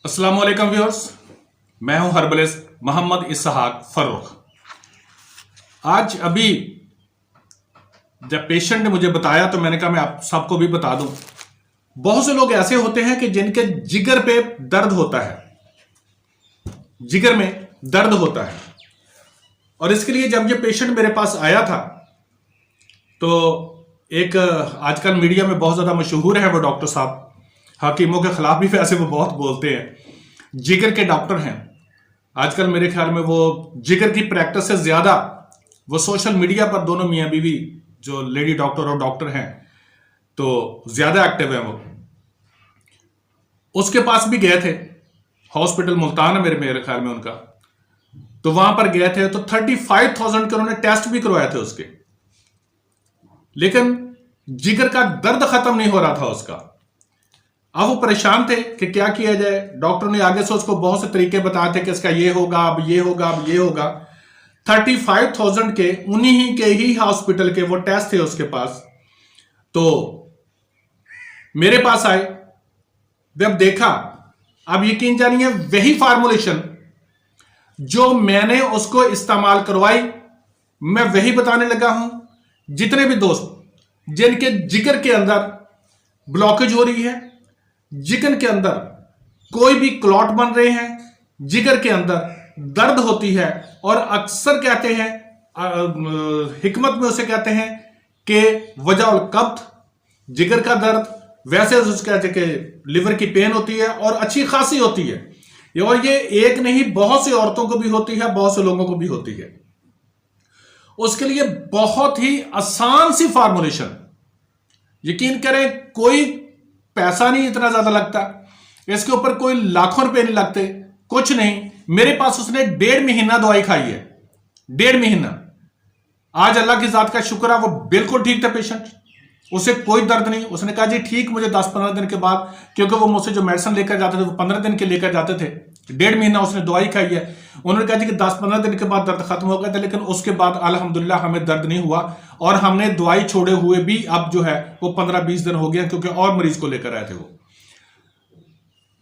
अस्सलाम वालेकुम व्यूअर्स, मैं हूं हर्बलिस्ट मोहम्मद इसहाक फर्रुख। आज अभी जब पेशेंट ने मुझे बताया तो मैंने कहा मैं आप सबको भी बता दूं। बहुत से लोग ऐसे होते हैं कि जिनके जिगर पे दर्द होता है, जिगर में दर्द होता है, और इसके लिए जब ये पेशेंट मेरे पास आया था तो एक आजकल मीडिया में बहुत ज़्यादा मशहूर है वो डॉक्टर साहब, हकीमों के खिलाफ भी वैसे वो बहुत बोलते हैं, जिगर के डॉक्टर हैं। आजकल मेरे ख्याल में वो जिगर की प्रैक्टिस से ज़्यादा वो सोशल मीडिया पर दोनों मियाँ बीवी जो लेडी डॉक्टर और डॉक्टर हैं तो ज़्यादा एक्टिव हैं। वो उसके पास भी गए थे, हॉस्पिटल मुल्तान है मेरे ख्याल में उनका, तो वहां पर गए थे तो 35,000 के उन्होंने टेस्ट भी करवाए थे उसके, लेकिन जिगर का दर्द खत्म नहीं हो रहा था उसका। अब वो परेशान थे कि क्या किया जाए। डॉक्टर ने आगे से उसको बहुत से तरीके बताए थे कि इसका ये होगा, अब ये होगा, अब ये होगा। 35,000 के उन्हीं के ही हॉस्पिटल के वो टेस्ट थे उसके पास। तो मेरे पास आए, जब देखा, अब यकीन जानिए वही फार्मूलेशन जो मैंने उसको इस्तेमाल करवाई मैं वही बताने लगा हूं। जितने भी दोस्त जिनके जिगर के अंदर ब्लॉकेज हो रही है, जिगर के अंदर कोई भी क्लॉट बन रहे हैं, जिगर के अंदर दर्द होती है, और अक्सर कहते हैं हिकमत में उसे कहते हैं कि वजाउल कब्त, जिगर का दर्द, वैसे उसके लिवर की पेन होती है और अच्छी खासी होती है, और ये एक नहीं बहुत सी औरतों को भी होती है, बहुत से लोगों को भी होती है। उसके लिए बहुत ही आसान सी फार्मूलेशन, यकीन करें कोई पैसा नहीं इतना ज्यादा लगता, इसके ऊपर कोई लाखों रुपए नहीं लगते, कुछ नहीं। मेरे पास उसने 1.5 महीना दवाई खाई है, 1.5 महीना। आज अल्लाह की जात का शुक्र है वो बिल्कुल ठीक था पेशेंट, उसे कोई दर्द नहीं। उसने कहा जी ठीक, मुझे 10-15 दिन के बाद, क्योंकि वो मुझसे जो मेडिसिन लेकर जाते थे वो 15 दिन के लेकर जाते थे, 1.5 महीना उसने दवाई खाई है। उन्होंने कहा जी कि 10-15 दिन के बाद दर्द खत्म हो गया था, लेकिन उसके बाद अल्हम्दुलिल्लाह हमें दर्द नहीं हुआ, और हमने दवाई छोड़े हुए भी अब जो है वो 15-20 दिन हो गया, क्योंकि और मरीज को लेकर आए थे वो।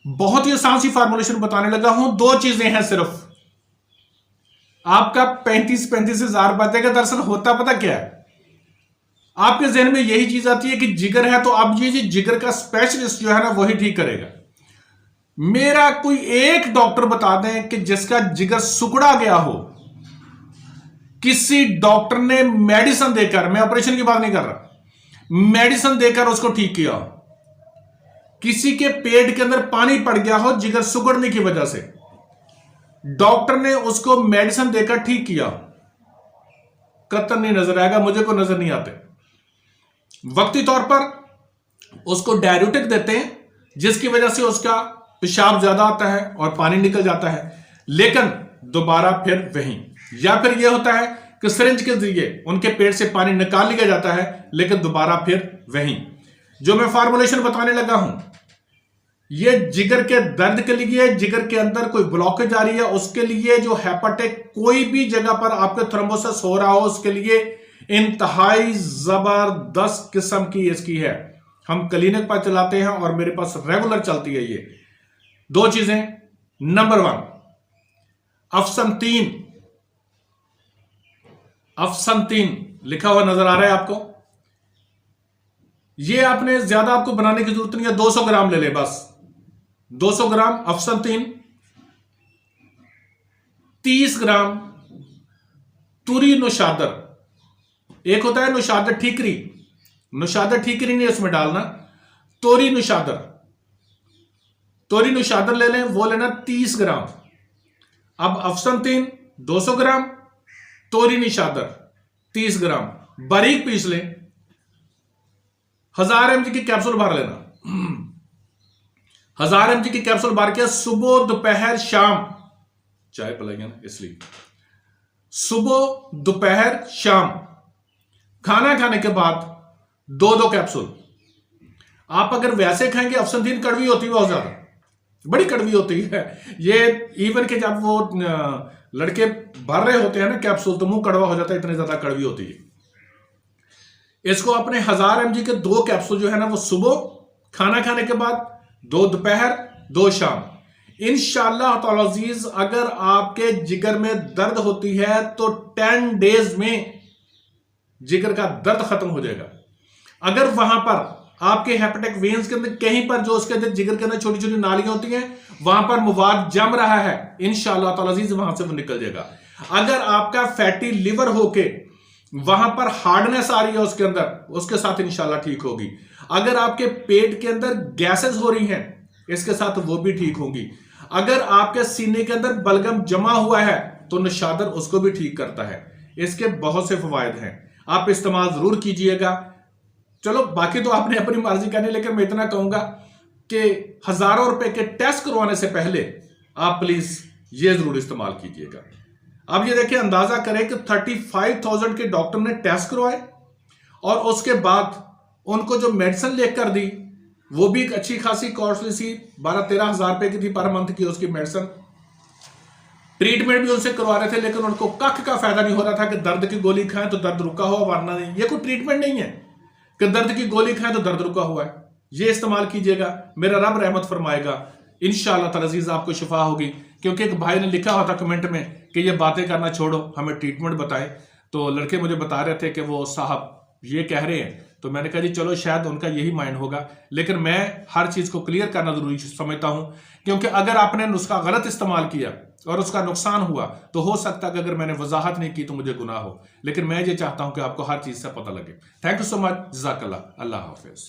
बहुत ही आसान सी फार्मूलेशन बताने लगा हूं। 2 चीजें हैं सिर्फ, आपका 35 हजार बचेगा। दरअसल होता पता क्या है, आपके जहन में यही चीज आती है कि जिगर है तो अब ये जिगर का स्पेशलिस्ट जो है ना वही ठीक करेगा। मेरा कोई एक डॉक्टर बता दें कि जिसका जिगर सुकड़ा गया हो, किसी डॉक्टर ने मेडिसिन देकर, मैं ऑपरेशन की बात नहीं कर रहा, मेडिसिन देकर उसको ठीक किया हो। किसी के पेट के अंदर पानी पड़ गया हो जिगर सुगड़ने की वजह से, डॉक्टर ने उसको मेडिसिन देकर ठीक किया, कतई नहीं नजर आएगा, मुझे को नजर नहीं आते। वक्ती तौर पर उसको डाययूरेटिक देते हैं जिसकी वजह से उसका पेशाब ज्यादा आता है और पानी निकल जाता है, लेकिन दोबारा फिर वहीं। या फिर यह होता है कि सिरिंज के जरिए उनके पेट से पानी निकाल लिया जाता है, लेकिन दोबारा फिर वहीं। जो मैं फार्मूलेशन बताने लगा हूं, यह जिगर के दर्द के लिए, जिगर के अंदर कोई ब्लॉकेज आ रही है उसके लिए, जो हेपेटिक कोई भी जगह पर आपके थ्रोम्बोसिस हो रहा हो उसके लिए इंतहाई जबरदस्त किस्म की इसकी है। हम क्लिनिक पर चलाते हैं और मेरे पास रेगुलर चलती है ये 2 चीजें। नंबर 1 अफसंतीन, अफसंतीन लिखा हुआ नजर आ रहा है आपको। ये आपने ज्यादा आपको बनाने की जरूरत नहीं है, 200 ग्राम ले ले बस, 200 ग्राम अफसंतीन, 30 ग्राम तुरी नुशादर, एक होता है नुशादर ठीकरी, नुशादर ठीकरी नहीं इसमें डालना, तोरी नुशादर, तोरी नुशादर ले लें, वो लेना 30 ग्राम। अब अफसंतीन 200 ग्राम, तोरी नुशादर 30 ग्राम, बारीक पीस लें। 1000 mg की कैप्सूल भर लेना, 1000 mg की कैप्सूल भर के सुबह दोपहर शाम, चाय पिलाएंगे ना इसलिए, सुबह दोपहर शाम खाना खाने के बाद 2-2 कैप्सूल। आप अगर वैसे खाएंगे, अफसंतीन कड़वी होती है बहुत ज्यादा, बड़ी कड़वी होती है ये, इवन के जब वो लड़के भर रहे होते हैं ना कैप्सूल तो मुंह कड़वा हो जाता है, इतनी ज्यादा कड़वी होती है। इसको अपने 1000 mg के 2 कैप्सूल जो है ना वो सुबह खाना खाने के बाद, 2 दोपहर 2 शाम, इंशाअल्लाह ताला अजीज अगर आपके जिगर में दर्द होती है तो 10 डेज में जिगर का दर्द खत्म हो जाएगा। अगर वहां पर आपके हेपेटिक वेन्स के अंदर कहीं पर जो उसके अंदर जिगर के अंदर छोटी छोटी नालियां होती हैं वहां पर मवाद जम रहा है, इंशाअल्लाह ताला अजीज वहां से वो निकल जाएगा। अगर आपका फैटी लिवर होके वहां पर हार्डनेस आ रही है उसके अंदर, उसके साथ इंशाल्लाह ठीक होगी। अगर आपके पेट के अंदर गैसेस हो रही हैं इसके साथ वो भी ठीक होंगी। अगर आपके सीने के अंदर बलगम जमा हुआ है तो नशादर उसको भी ठीक करता है। इसके बहुत से फवायद हैं, आप इस्तेमाल जरूर कीजिएगा। चलो बाकी तो आपने अपनी मर्जी करनी, लेकिन मैं इतना कहूंगा कि हजारों रुपए के टेस्ट करवाने से पहले आप प्लीज ये जरूर इस्तेमाल कीजिएगा। अब ये देखिए, अंदाजा करें कि 35,000 के डॉक्टर ने टेस्ट करवाए और उसके बाद उनको जो मेडिसिन लिख कर दी वो भी एक अच्छी खासी कॉस्टली सी 12-13 हजार रुपए की थी पर मंथ की उसकी मेडिसिन। ट्रीटमेंट भी उनसे करवा रहे थे लेकिन उनको कख का फायदा नहीं हो रहा था कि दर्द की गोली खाएं तो दर्द रुका हुआ, वरना नहीं। ये कोई ट्रीटमेंट नहीं है कि दर्द की गोली खाएं तो दर्द रुका हुआ है। ये इस्तेमाल कीजिएगा, मेरा रब रहमत फरमाएगा, इंशाअल्लाह ताला अज़ीज़ आपको शिफा होगी। क्योंकि एक भाई ने लिखा हुआ था कमेंट में कि ये बातें करना छोड़ो, हमें ट्रीटमेंट बताएं। तो लड़के मुझे बता रहे थे कि वो साहब ये कह रहे हैं, तो मैंने कहा जी चलो शायद उनका यही माइंड होगा, लेकिन मैं हर चीज को क्लियर करना जरूरी समझता हूं। क्योंकि अगर आपने नुस्खा गलत इस्तेमाल किया और उसका नुकसान हुआ तो हो सकता है कि अगर मैंने वजाहत नहीं की तो मुझे गुनाह हो, लेकिन मैं ये चाहता हूं कि आपको हर चीज से पता लगे। थैंक यू सो मच, जज़ाकल्लाह, अल्लाह हाफिज।